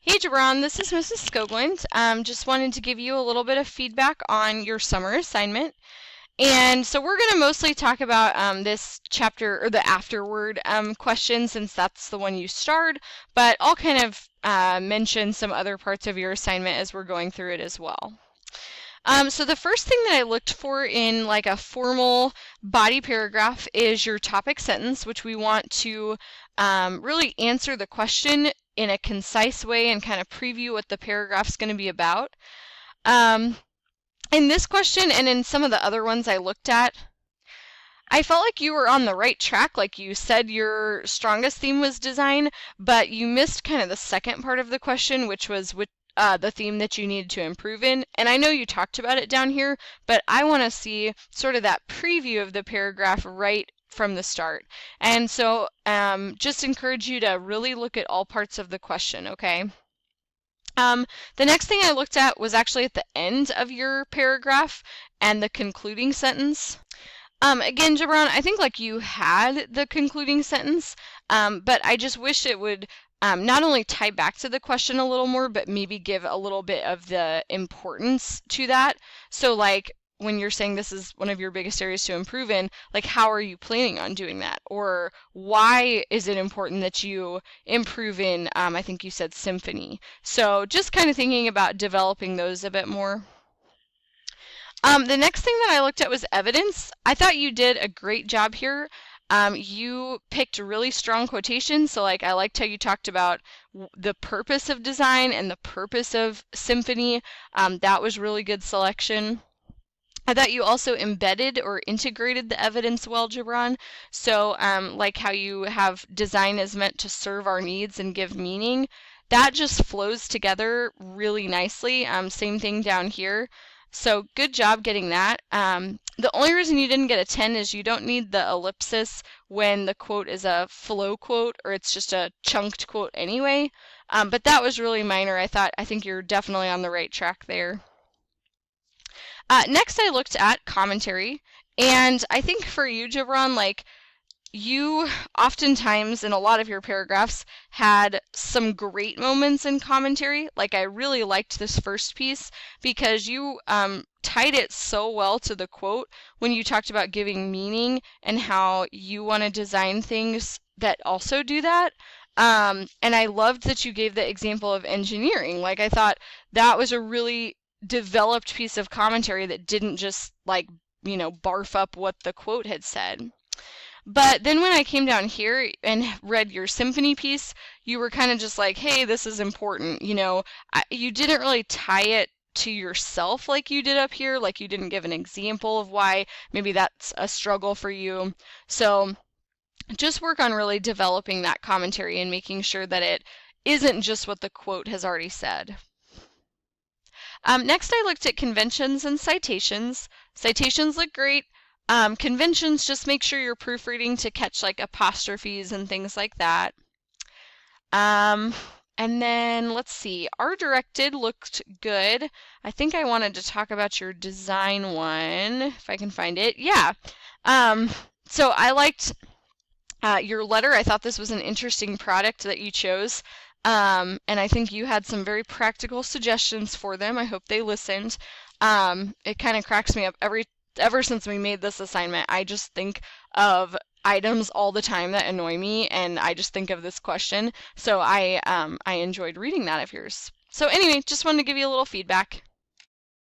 Hey Jabron, this is Mrs. Skogland. Just wanted to give you a little bit of feedback on your summer assignment. And so we're going to mostly talk about this chapter, or the afterward question, since that's the one you starred, but I'll kind of mention some other parts of your assignment as we're going through it as well. So the first thing that I looked for in like a formal body paragraph is your topic sentence, which we want to really answer the question in a concise way and kind of preview what the paragraph's going to be about. In this question and in some of the other ones I looked at, I felt like you were on the right track. Like you said, your strongest theme was design, but you missed kind of the second part of the question, which was the theme that you needed to improve in. And I know you talked about it down here, but I want to see sort of that preview of the paragraph right from the start. And so just encourage you to really look at all parts of the question, okay? The next thing I looked at was actually at the end of your paragraph and the concluding sentence. Again, Jabron, I think like you had the concluding sentence, but I just wish it would not only tie back to the question a little more, but maybe give a little bit of the importance to that. So like when you're saying this is one of your biggest areas to improve in, like how are you planning on doing that? Or why is it important that you improve in, I think you said symphony. So just kind of thinking about developing those a bit more. The next thing that I looked at was evidence. I thought you did a great job here. You picked really strong quotations, so like I liked how you talked about the purpose of design and the purpose of symphony. That was really good selection. I thought you also embedded or integrated the evidence well, Jabron. So like how you have design is meant to serve our needs and give meaning. That just flows together really nicely. Same thing down here. So good job getting that. The only reason you didn't get a 10 is you don't need the ellipsis when the quote is a flow quote or it's just a chunked quote anyway. But that was really minor. I think you're definitely on the right track there. Next I looked at commentary, and I think for you, Jabron, like you oftentimes in a lot of your paragraphs had some great moments in commentary. Like I really liked this first piece because you tied it so well to the quote when you talked about giving meaning and how you want to design things that also do that. And I loved that you gave the example of engineering. Like I thought that was a really developed piece of commentary that didn't just like, barf up what the quote had said. But then when I came down here and read your symphony piece, you were kind of just like, hey, this is important. You didn't really tie it to yourself like you did up here. Like you didn't give an example of why maybe that's a struggle for you. So just work on really developing that commentary and making sure that it isn't just what the quote has already said. Next, I looked at conventions and citations. Citations look great. Conventions, just make sure you're proofreading to catch like apostrophes and things like that. And then let's see, our directed looked good. I think I wanted to talk about your design one, if I can find it. Yeah. So I liked your letter. I thought this was an interesting product that you chose. And I think you had some very practical suggestions for them. I hope they listened. It kind of cracks me up ever since we made this assignment. I just think of items all the time that annoy me, and I just think of this question. So I enjoyed reading that of yours. So anyway, just wanted to give you a little feedback.